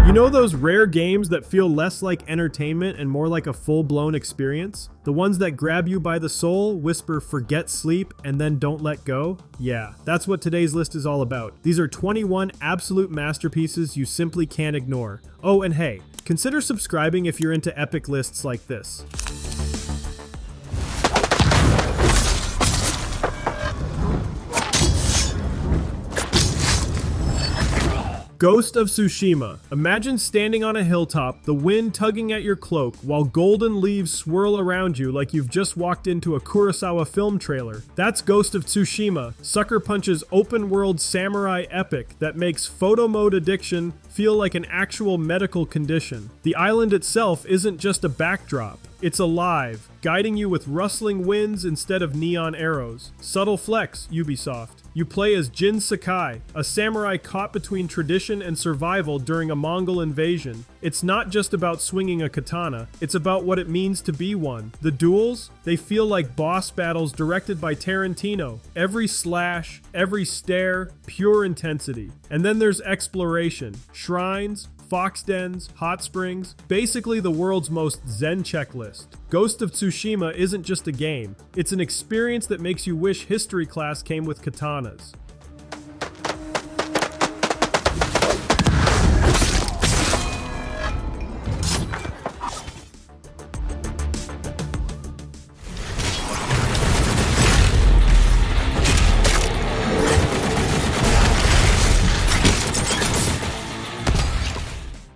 You know those rare games that feel less like entertainment and more like a full-blown experience? The ones that grab you by the soul, whisper forget sleep, and then don't let go? Yeah, that's what today's list is all about. These are 21 absolute masterpieces you simply can't ignore. Oh, and hey, consider subscribing if you're into epic lists like this. Ghost of Tsushima. Imagine standing on a hilltop, the wind tugging at your cloak, while golden leaves swirl around you like you've just walked into a Kurosawa film trailer. That's Ghost of Tsushima, Sucker Punch's open-world samurai epic that makes photo mode addiction feel like an actual medical condition. The island itself isn't just a backdrop. It's alive, guiding you with rustling winds instead of neon arrows. Subtle flex, Ubisoft. You play as Jin Sakai, a samurai caught between tradition and survival during a Mongol invasion. It's not just about swinging a katana, it's about what it means to be one. The duels, they feel like boss battles directed by Tarantino. Every slash, every stare, pure intensity. And then there's exploration, shrines, fox dens, hot springs, basically the world's most zen checklist. Ghost of Tsushima isn't just a game, it's an experience that makes you wish history class came with katanas.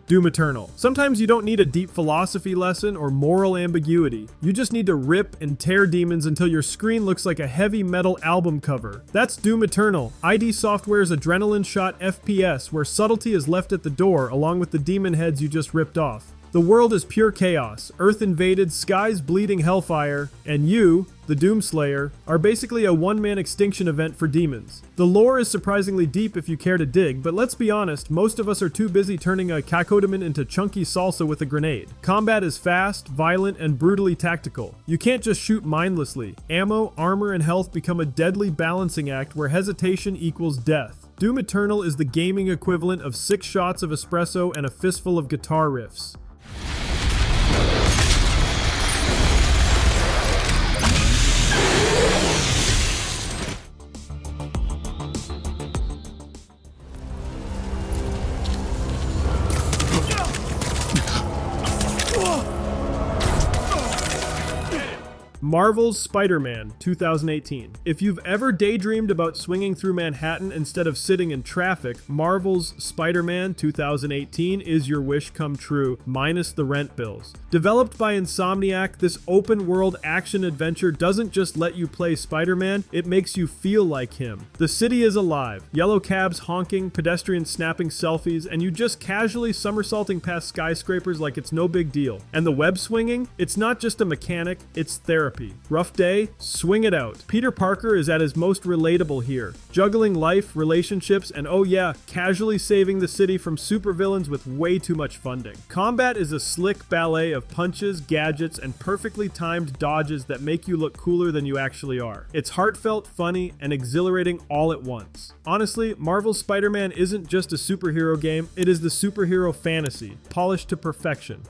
Doom Eternal. Sometimes you don't need a deep philosophy lesson or moral ambiguity. You just need to rip and tear demons until your screen looks like a heavy metal album cover. That's Doom Eternal, ID Software's adrenaline shot FPS where subtlety is left at the door along with the demon heads you just ripped off. The world is pure chaos, Earth invaded, skies bleeding hellfire, and you, the Doomslayer, are basically a one-man extinction event for demons. The lore is surprisingly deep if you care to dig, but let's be honest, most of us are too busy turning a cacodaemon into chunky salsa with a grenade. Combat is fast, violent, and brutally tactical. You can't just shoot mindlessly. Ammo, armor, and health become a deadly balancing act where hesitation equals death. Doom Eternal is the gaming equivalent of 6 shots of espresso and a fistful of guitar riffs. Marvel's Spider-Man 2018. If you've ever daydreamed about swinging through Manhattan instead of sitting in traffic, Marvel's Spider-Man 2018 is your wish come true, minus the rent bills. Developed by Insomniac, this open-world action-adventure doesn't just let you play Spider-Man, it makes you feel like him. The city is alive, yellow cabs honking, pedestrians snapping selfies, and you just casually somersaulting past skyscrapers like it's no big deal. And the web swinging? It's not just a mechanic, it's therapy. Rough day? Swing it out. Peter Parker is at his most relatable here, juggling life, relationships, and oh yeah, casually saving the city from supervillains with way too much funding. Combat is a slick ballet of punches, gadgets, and perfectly timed dodges that make you look cooler than you actually are. It's heartfelt, funny, and exhilarating all at once. Honestly, Marvel's Spider-Man isn't just a superhero game, it is the superhero fantasy, polished to perfection.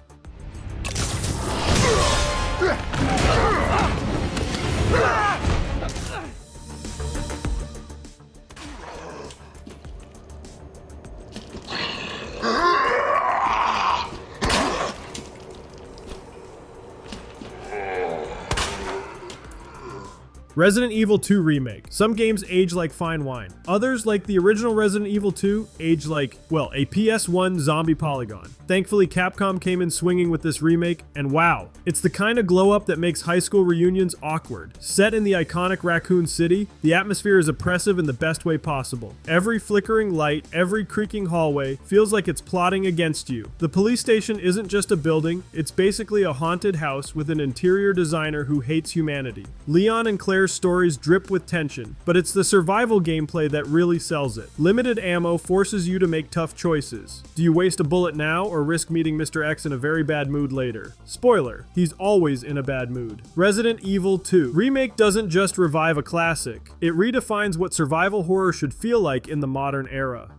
Resident Evil 2 Remake. Some games age like fine wine. Others, like the original Resident Evil 2, age like, well, a PS1 zombie polygon. Thankfully, Capcom came in swinging with this remake, and wow, it's the kind of glow-up that makes high school reunions awkward. Set in the iconic Raccoon City, the atmosphere is oppressive in the best way possible. Every flickering light, every creaking hallway feels like it's plotting against you. The police station isn't just a building, it's basically a haunted house with an interior designer who hates humanity. Leon and Claire's stories drip with tension, but it's the survival gameplay that really sells it. Limited ammo forces you to make tough choices. Do you waste a bullet now or risk meeting Mr. X in a very bad mood later? Spoiler, he's always in a bad mood. Resident Evil 2 Remake doesn't just revive a classic, it redefines what survival horror should feel like in the modern era.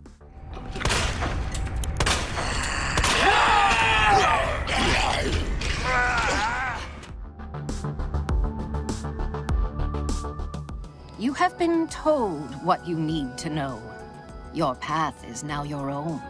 have been told what you need to know. Your path is now your own.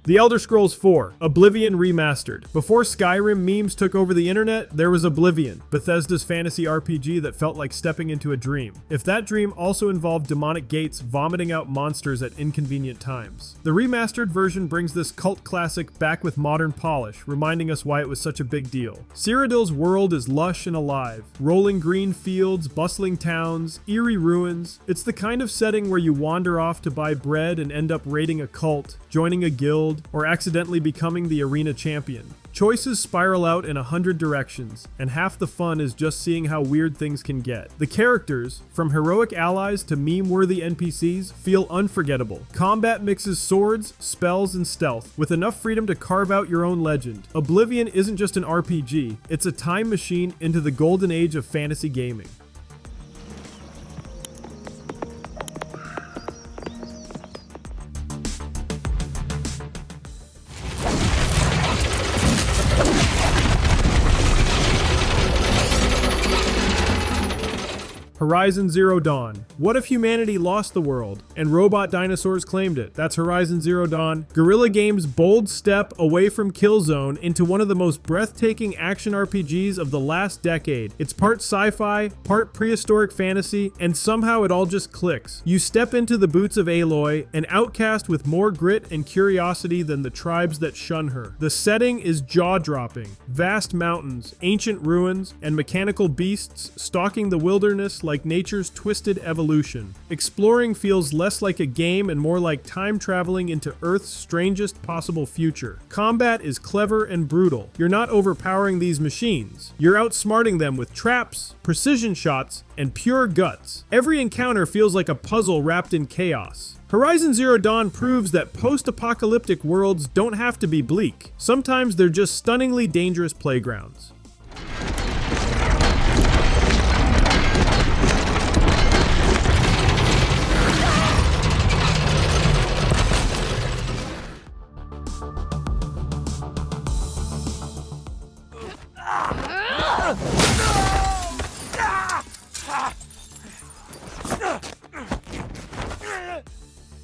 The Elder Scrolls IV, Oblivion Remastered. Before Skyrim memes took over the internet, there was Oblivion, Bethesda's fantasy RPG that felt like stepping into a dream. If that dream also involved demonic gates vomiting out monsters at inconvenient times. The remastered version brings this cult classic back with modern polish, reminding us why it was such a big deal. Cyrodiil's world is lush and alive. Rolling green fields, bustling towns, eerie ruins. It's the kind of setting where you wander off to buy bread and end up raiding a cult, joining a guild, or accidentally becoming the arena champion. Choices spiral out in 100 directions, and half the fun is just seeing how weird things can get. The characters, from heroic allies to meme-worthy NPCs, feel unforgettable. Combat mixes swords, spells, and stealth, with enough freedom to carve out your own legend. Oblivion isn't just an RPG, it's a time machine into the golden age of fantasy gaming. Horizon Zero Dawn. What if humanity lost the world and robot dinosaurs claimed it? That's Horizon Zero Dawn. Guerrilla Games' bold step away from Killzone into one of the most breathtaking action RPGs of the last decade. It's part sci-fi, part prehistoric fantasy, and somehow it all just clicks. You step into the boots of Aloy, an outcast with more grit and curiosity than the tribes that shun her. The setting is jaw-dropping. Vast mountains, ancient ruins, and mechanical beasts stalking the wilderness like nature's twisted evolution. Exploring feels less like a game and more like time traveling into Earth's strangest possible future. Combat is clever and brutal. You're not overpowering these machines. You're outsmarting them with traps, precision shots, and pure guts. Every encounter feels like a puzzle wrapped in chaos. Horizon Zero Dawn proves that post-apocalyptic worlds don't have to be bleak. Sometimes they're just stunningly dangerous playgrounds.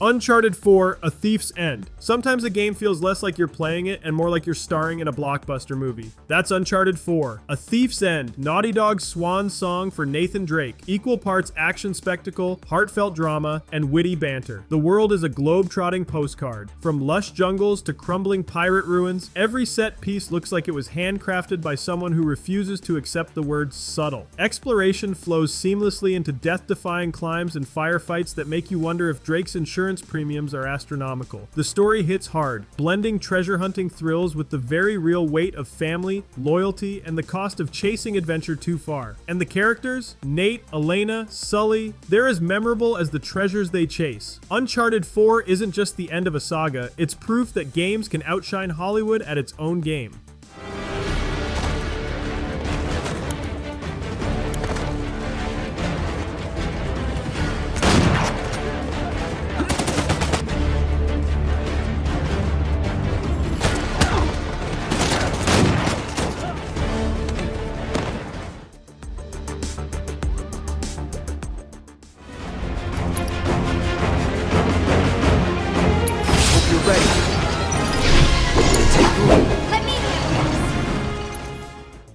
Uncharted 4, A Thief's End. Sometimes a game feels less like you're playing it and more like you're starring in a blockbuster movie. That's Uncharted 4, A Thief's End, Naughty Dog's swan song for Nathan Drake. Equal parts action spectacle, heartfelt drama, and witty banter. The world is a globe-trotting postcard. From lush jungles to crumbling pirate ruins, every set piece looks like it was handcrafted by someone who refuses to accept the word subtle. Exploration flows seamlessly into death-defying climbs and firefights that make you wonder if Drake's insurance premiums are astronomical. The story hits hard, blending treasure hunting thrills with the very real weight of family, loyalty, and the cost of chasing adventure too far. And the characters? Nate, Elena, Sully, they're as memorable as the treasures they chase. Uncharted 4 isn't just the end of a saga, it's proof that games can outshine Hollywood at its own game.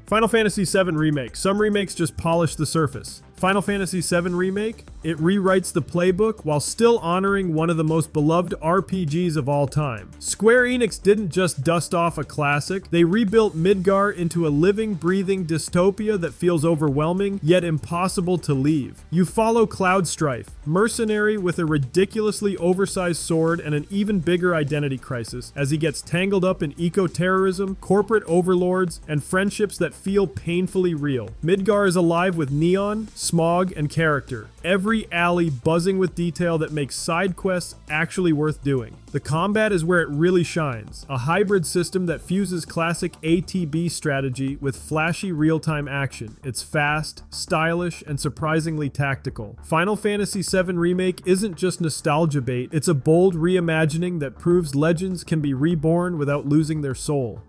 Final Fantasy VII Remake. Some remakes just polish the surface. Final Fantasy VII Remake, it rewrites the playbook while still honoring one of the most beloved RPGs of all time. Square Enix didn't just dust off a classic, they rebuilt Midgar into a living, breathing dystopia that feels overwhelming, yet impossible to leave. You follow Cloud Strife, mercenary with a ridiculously oversized sword and an even bigger identity crisis, as he gets tangled up in eco-terrorism, corporate overlords, and friendships that feel painfully real. Midgar is alive with neon, smog, and character. Every alley buzzing with detail that makes side quests actually worth doing. The combat is where it really shines. A hybrid system that fuses classic ATB strategy with flashy real-time action. It's fast, stylish, and surprisingly tactical. Final Fantasy VII Remake isn't just nostalgia bait, it's a bold reimagining that proves legends can be reborn without losing their soul.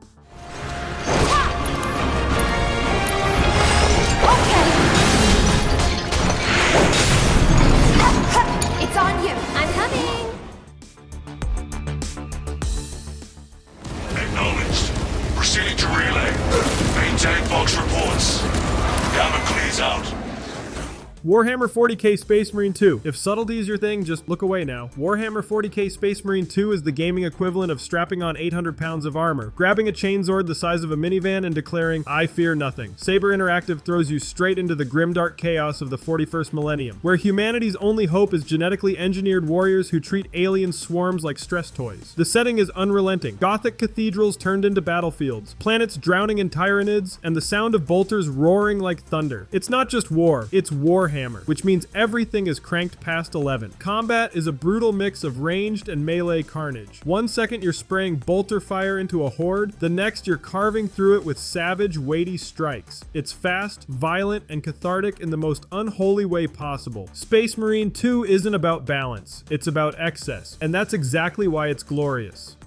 to relay. Maintain box reports. Damocles out. Warhammer 40k Space Marine 2. If subtlety is your thing, just look away now. Warhammer 40k Space Marine 2 is the gaming equivalent of strapping on 800 pounds of armor, grabbing a chainsword the size of a minivan and declaring, "I fear nothing." Saber Interactive throws you straight into the grimdark chaos of the 41st millennium, where humanity's only hope is genetically engineered warriors who treat alien swarms like stress toys. The setting is unrelenting. Gothic cathedrals turned into battlefields, planets drowning in Tyranids, and the sound of bolters roaring like thunder. It's not just war, it's Warhammer, which means everything is cranked past 11. Combat is a brutal mix of ranged and melee carnage. One second you're spraying bolter fire into a horde, the next you're carving through it with savage, weighty strikes. It's fast, violent, and cathartic in the most unholy way possible. Space Marine 2 isn't about balance, it's about excess, and that's exactly why it's glorious.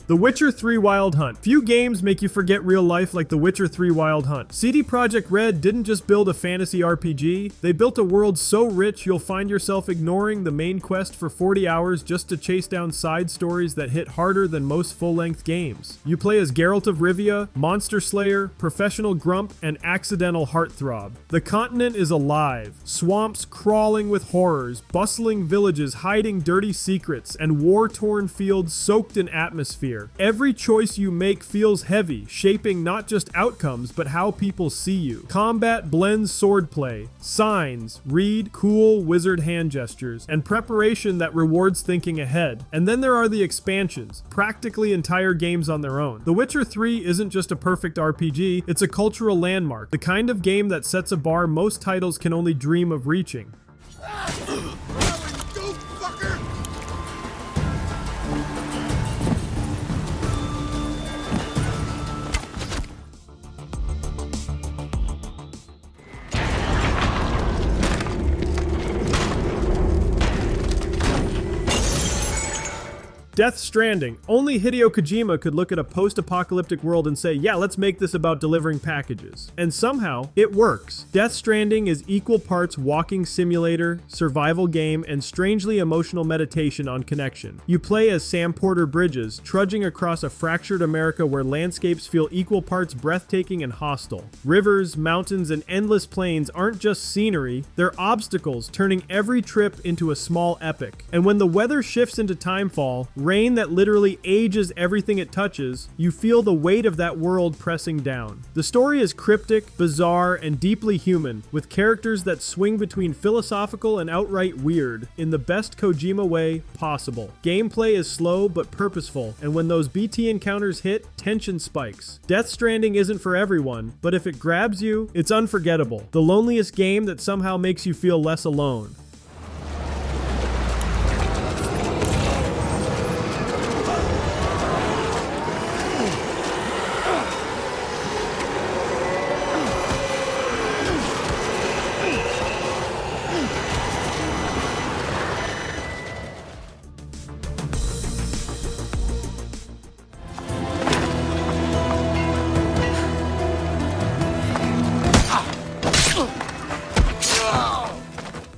The Witcher 3 Wild Hunt. Few games make you forget real life like The Witcher 3 Wild Hunt. CD Projekt Red didn't just build a fantasy RPG, they built a world so rich you'll find yourself ignoring the main quest for 40 hours just to chase down side stories that hit harder than most full-length games. You play as Geralt of Rivia, Monster Slayer, Professional Grump, and Accidental Heartthrob. The continent is alive, swamps crawling with horrors, bustling villages hiding dirty secrets, and war-torn fields soaked in atmosphere. Every choice you make feels heavy, shaping not just outcomes, but how people see you. Combat blends swordplay, signs, read, cool wizard hand gestures, and preparation that rewards thinking ahead. And then there are the expansions, practically entire games on their own. The Witcher 3 isn't just a perfect RPG, it's a cultural landmark, the kind of game that sets a bar most titles can only dream of reaching. Death Stranding. Only Hideo Kojima could look at a post-apocalyptic world and say, yeah, let's make this about delivering packages. And somehow, it works. Death Stranding is equal parts walking simulator, survival game, and strangely emotional meditation on connection. You play as Sam Porter Bridges, trudging across a fractured America where landscapes feel equal parts breathtaking and hostile. Rivers, mountains, and endless plains aren't just scenery, they're obstacles, turning every trip into a small epic. And when the weather shifts into timefall, rain that literally ages everything it touches, you feel the weight of that world pressing down. The story is cryptic, bizarre, and deeply human, with characters that swing between philosophical and outright weird, in the best Kojima way possible. Gameplay is slow but purposeful, and when those BT encounters hit, tension spikes. Death Stranding isn't for everyone, but if it grabs you, it's unforgettable. The loneliest game that somehow makes you feel less alone.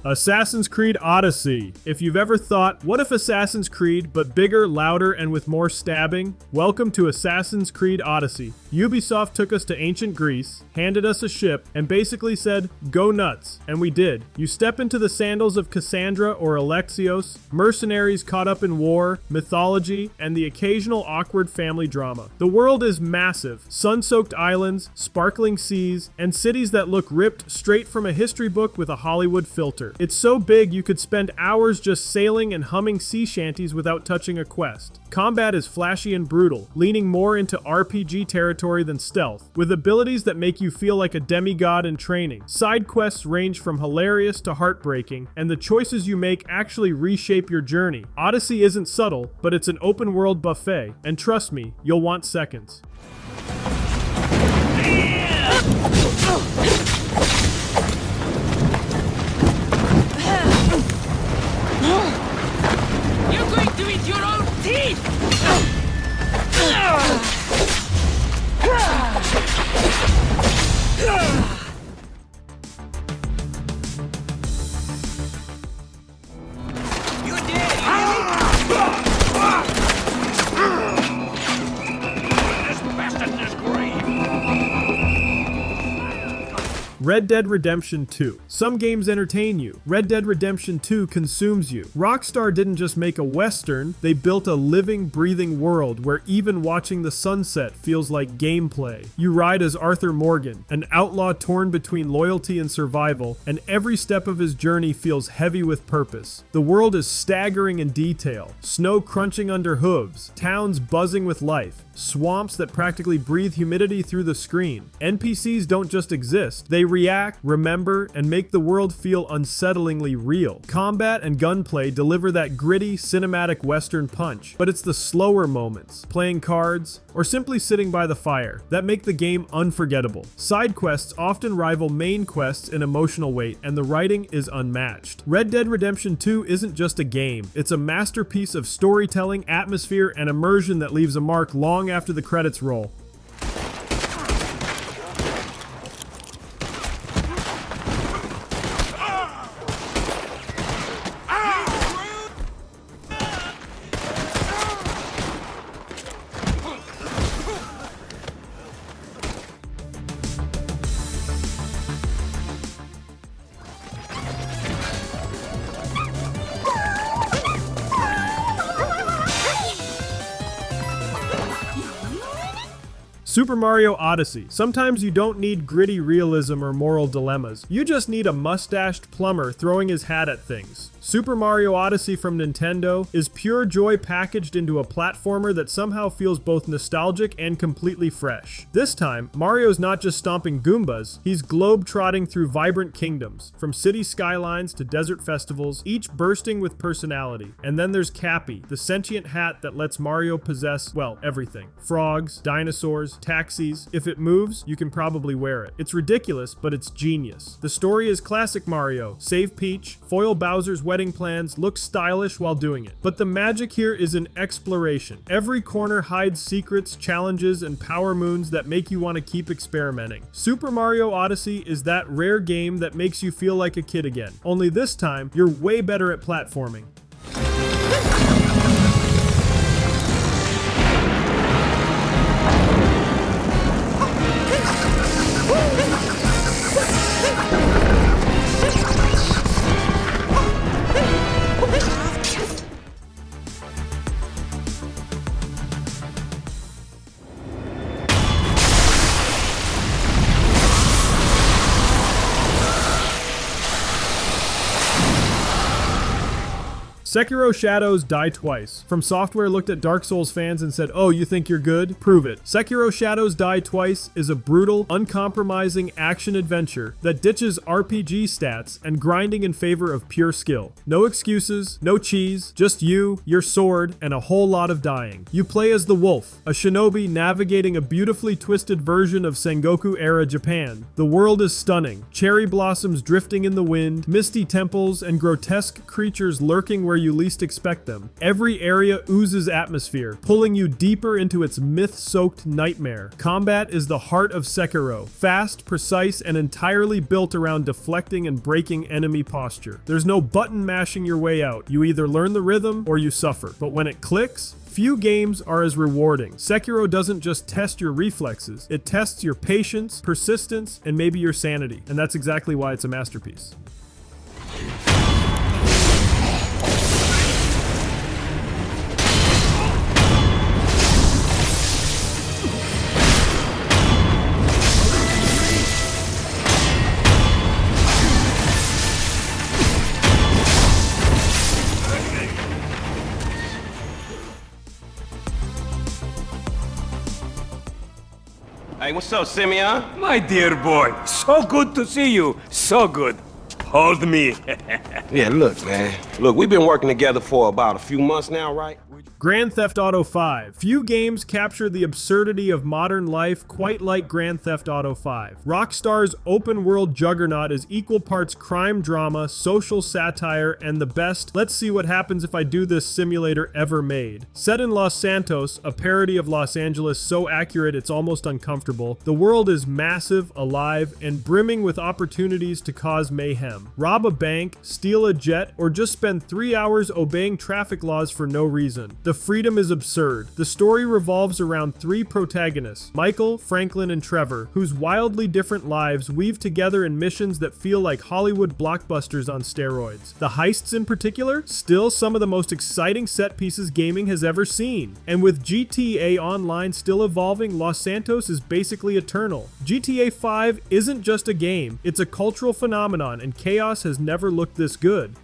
Assassin's Creed Odyssey. If you've ever thought, what if Assassin's Creed, but bigger, louder, and with more stabbing? Welcome to Assassin's Creed Odyssey. Ubisoft took us to ancient Greece, handed us a ship, and basically said, go nuts. And we did. You step into the sandals of Cassandra or Alexios, mercenaries caught up in war, mythology, and the occasional awkward family drama. The world is massive. Sun-soaked islands, sparkling seas, and cities that look ripped straight from a history book with a Hollywood filter. It's so big you could spend hours just sailing and humming sea shanties without touching a quest. Combat is flashy and brutal, leaning more into RPG territory than stealth, with abilities that make you feel like a demigod in training. Side quests range from hilarious to heartbreaking, and the choices you make actually reshape your journey. Odyssey isn't subtle, but it's an open world buffet, and trust me, you'll want seconds. Red Dead Redemption 2. Some games entertain you. Red Dead Redemption 2 consumes you. Rockstar didn't just make a western, they built a living, breathing world where even watching the sunset feels like gameplay. You ride as Arthur Morgan, an outlaw torn between loyalty and survival, and every step of his journey feels heavy with purpose. The world is staggering in detail. Snow crunching under hooves, towns buzzing with life, swamps that practically breathe humidity through the screen. NPCs don't just exist, they react, remember, and make the world feel unsettlingly real. Combat and gunplay deliver that gritty, cinematic western punch, but it's the slower moments, playing cards, or simply sitting by the fire, that make the game unforgettable. Side quests often rival main quests in emotional weight, and the writing is unmatched. Red Dead Redemption 2 isn't just a game, it's a masterpiece of storytelling, atmosphere, and immersion that leaves a mark long after the credits roll. Super Mario Odyssey. Sometimes you don't need gritty realism or moral dilemmas. You just need a mustached plumber throwing his hat at things. Super Mario Odyssey from Nintendo is pure joy packaged into a platformer that somehow feels both nostalgic and completely fresh. This time, Mario's not just stomping Goombas, he's globe-trotting through vibrant kingdoms, from city skylines to desert festivals, each bursting with personality. And then there's Cappy, the sentient hat that lets Mario possess, well, everything. Frogs, dinosaurs, taxis. If it moves, you can probably wear it. It's ridiculous, but it's genius. The story is classic Mario. Save Peach, foil Bowser's wedding plans, look stylish while doing it. But the magic here is in exploration. Every corner hides secrets, challenges, and power moons that make you want to keep experimenting. Super Mario Odyssey is that rare game that makes you feel like a kid again. Only this time, you're way better at platforming. Sekiro Shadows Die Twice. From Software looked at Dark Souls fans and said, "Oh, you think you're good? Prove it." Sekiro Shadows Die Twice is a brutal, uncompromising action-adventure that ditches RPG stats and grinding in favor of pure skill. No excuses, no cheese, just you, your sword, and a whole lot of dying. You play as the Wolf, a shinobi navigating a beautifully twisted version of Sengoku-era Japan. The world is stunning. Cherry blossoms drifting in the wind, misty temples, and grotesque creatures lurking where you least expect them. Every area oozes atmosphere, pulling you deeper into its myth-soaked nightmare. Combat is the heart of Sekiro, fast, precise, and entirely built around deflecting and breaking enemy posture. There's no button mashing your way out. You either learn the rhythm or you suffer. But when it clicks, few games are as rewarding. Sekiro doesn't just test your reflexes, it tests your patience, persistence, and maybe your sanity. And that's exactly why it's a masterpiece. Hey, what's up, Simeon? My dear boy, so good to see you. So good. Hold me. Yeah, look, man. Look, we've been working together for about a few months now, right? Grand Theft Auto 5. Few games capture the absurdity of modern life quite like Grand Theft Auto 5. Rockstar's open-world juggernaut is equal parts crime drama, social satire, and the best "let's see what happens if I do this" simulator ever made. Set in Los Santos, a parody of Los Angeles so accurate it's almost uncomfortable, the world is massive, alive, and brimming with opportunities to cause mayhem. freedom. Rob a bank, steal a jet, or just spend 3 hours obeying traffic laws for no reason. The freedom is absurd. The story revolves around 3 protagonists, Michael, Franklin, and Trevor, whose wildly different lives weave together in missions that feel like Hollywood blockbusters on steroids. The heists in particular, still some of the most exciting set pieces gaming has ever seen. And with GTA Online still evolving, Los Santos is basically eternal. GTA 5 isn't just a game, it's a cultural phenomenon, and chaos has never looked this good.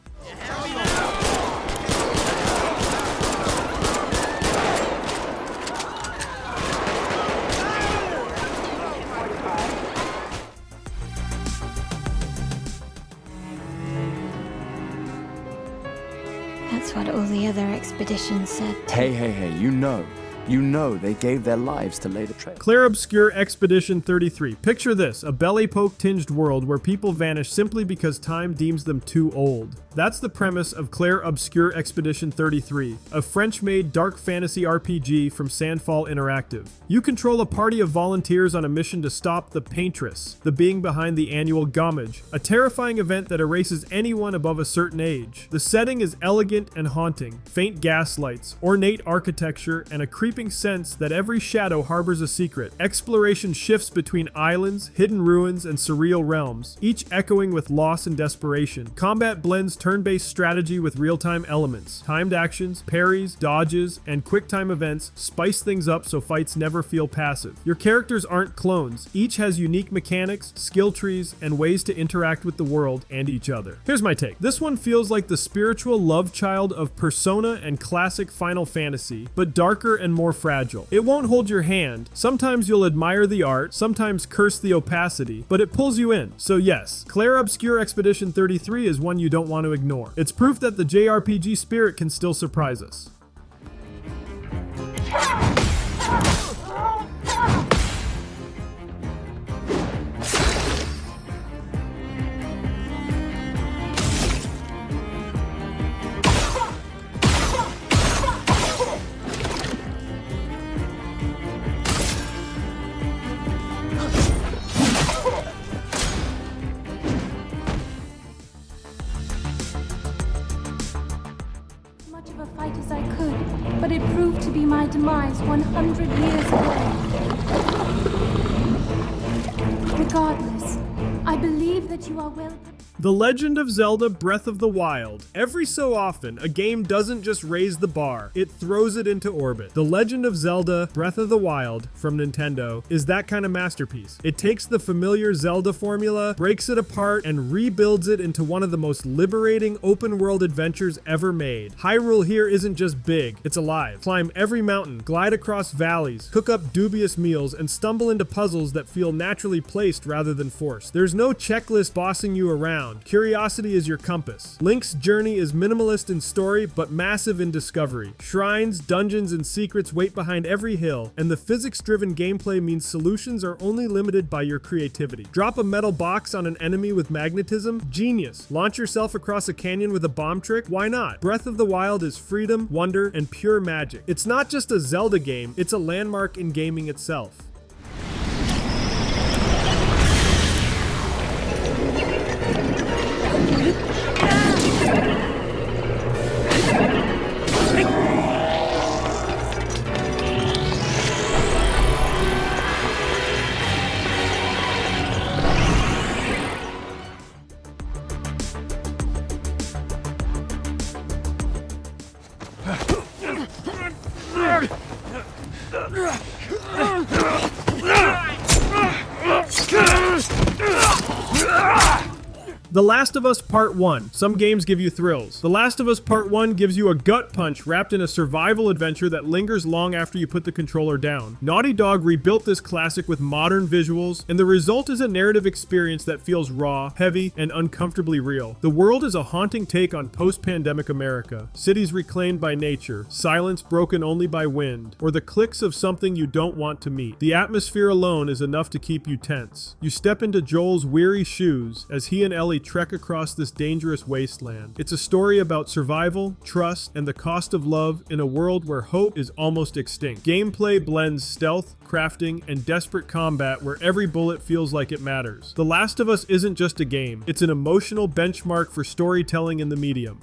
That's what all the other expeditions said. Hey, you know they gave their lives to lay the trail. CLAIR Obscure Expedition 33. Picture this, a belly poke tinged world where people vanish simply because time deems them too old. That's the premise of CLAIR Obscure Expedition 33, a French-made dark fantasy RPG from Sandfall Interactive. You control a party of volunteers on a mission to stop the Paintress, the being behind the annual Gommage, a terrifying event that erases anyone above a certain age. The setting is elegant and haunting, faint gaslights, ornate architecture, and a creeping sense that every shadow harbors a secret. Exploration shifts between islands, hidden ruins, and surreal realms, each echoing with loss and desperation. Combat blends turn-based strategy with real-time elements. Timed actions, parries, dodges, and quick-time events spice things up so fights never feel passive. Your characters aren't clones. Each has unique mechanics, skill trees, and ways to interact with the world and each other. Here's my take. This one feels like the spiritual love child of Persona and classic Final Fantasy, but darker and more fragile. It won't hold your hand. Sometimes you'll admire the art, sometimes curse the opacity, but it pulls you in. So yes, CLAIR Obscure Expedition 33 is one you don't want to ignore. It's proof that the JRPG spirit can still surprise us. Much of a fight as I could, but it proved to be my demise 100 years away. Regardless, I believe that you are well prepared. The Legend of Zelda Breath of the Wild. Every so often, a game doesn't just raise the bar, it throws it into orbit. The Legend of Zelda Breath of the Wild from Nintendo is that kind of masterpiece. It takes the familiar Zelda formula, breaks it apart, and rebuilds it into one of the most liberating open-world adventures ever made. Hyrule here isn't just big, it's alive. Climb every mountain, glide across valleys, cook up dubious meals, and stumble into puzzles that feel naturally placed rather than forced. There's no checklist bossing you around. Curiosity is your compass. Link's journey is minimalist in story, but massive in discovery. Shrines, dungeons, and secrets wait behind every hill, and the physics-driven gameplay means solutions are only limited by your creativity. Drop a metal box on an enemy with magnetism? Genius. Launch yourself across a canyon with a bomb trick? Why not? Breath of the Wild is freedom, wonder, and pure magic. It's not just a Zelda game, it's a landmark in gaming itself. The Last of Us Part 1. Some games give you thrills. The Last of Us Part 1 gives you a gut punch wrapped in a survival adventure that lingers long after you put the controller down. Naughty Dog rebuilt this classic with modern visuals, and the result is a narrative experience that feels raw, heavy, and uncomfortably real. The world is a haunting take on post-pandemic America. Cities reclaimed by nature, silence broken only by wind, or the clicks of something you don't want to meet. The atmosphere alone is enough to keep you tense. You step into Joel's weary shoes as he and Ellie trek across this dangerous wasteland. It's a story about survival, trust, and the cost of love in a world where hope is almost extinct. Gameplay blends stealth, crafting, and desperate combat where every bullet feels like it matters. The Last of Us isn't just a game, it's an emotional benchmark for storytelling in the medium.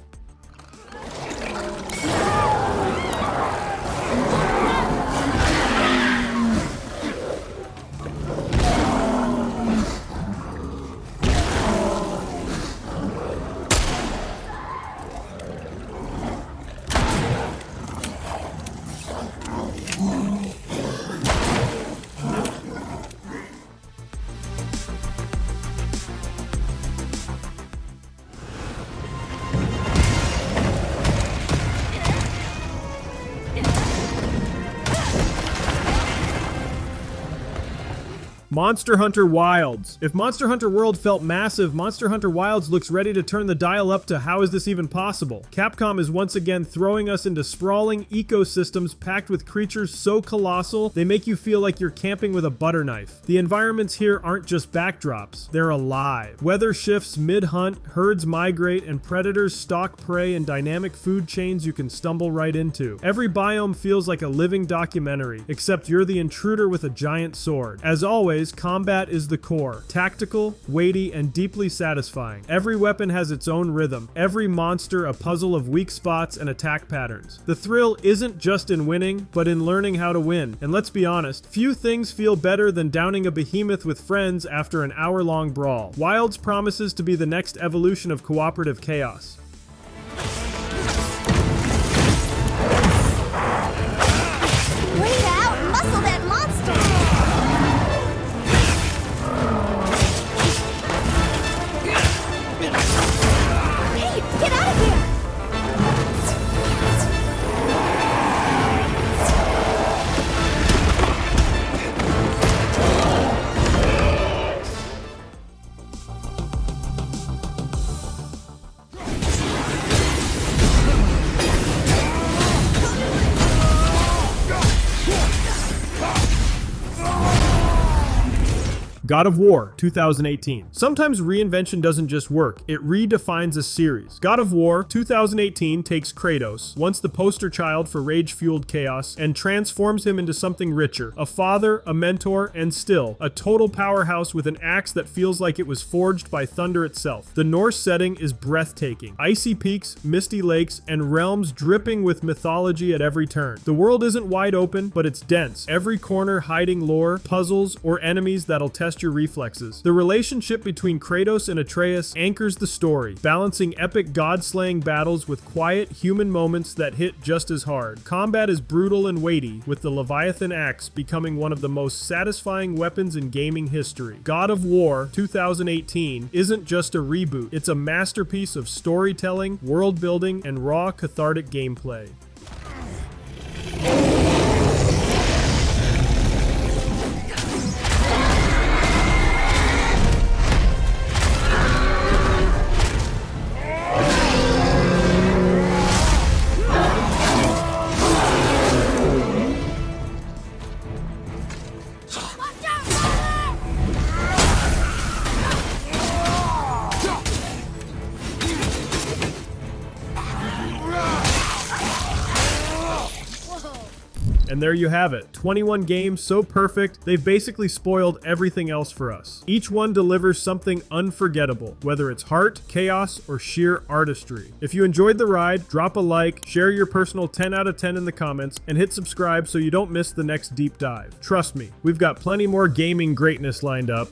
Monster Hunter Wilds. If Monster Hunter World felt massive, Monster Hunter Wilds looks ready to turn the dial up to how is this even possible. Capcom is once again throwing us into sprawling ecosystems packed with creatures so colossal they make you feel like you're camping with a butter knife. The environments here aren't just backdrops, they're alive. Weather shifts mid-hunt, herds migrate, and predators stalk prey in dynamic food chains you can stumble right into. Every biome feels like a living documentary, except you're the intruder with a giant sword. As always, combat is the core. Tactical, weighty, and deeply satisfying. Every weapon has its own rhythm. Every monster a puzzle of weak spots and attack patterns. The thrill isn't just in winning, but in learning how to win. And let's be honest, few things feel better than downing a behemoth with friends after an hour-long brawl. Wilds promises to be the next evolution of cooperative chaos. Wait out! Muscle that monster! Get out of here! God of War 2018. Sometimes reinvention doesn't just work, it redefines a series. God of War 2018 takes Kratos, once the poster child for rage-fueled chaos, and transforms him into something richer. A father, a mentor, and still, a total powerhouse with an axe that feels like it was forged by thunder itself. The Norse setting is breathtaking. Icy peaks, misty lakes, and realms dripping with mythology at every turn. The world isn't wide open, but it's dense. Every corner hiding lore, puzzles, or enemies that'll test your reflexes. The relationship between Kratos and Atreus anchors the story, balancing epic god-slaying battles with quiet human moments that hit just as hard. Combat is brutal and weighty, with the Leviathan axe becoming one of the most satisfying weapons in gaming history. God of War 2018 isn't just a reboot, it's a masterpiece of storytelling, world building, and raw cathartic gameplay. And there you have it, 21 games so perfect, they've basically spoiled everything else for us. Each one delivers something unforgettable, whether it's heart, chaos, or sheer artistry. If you enjoyed the ride, drop a like, share your personal 10 out of 10 in the comments, and hit subscribe so you don't miss the next deep dive. Trust me, we've got plenty more gaming greatness lined up.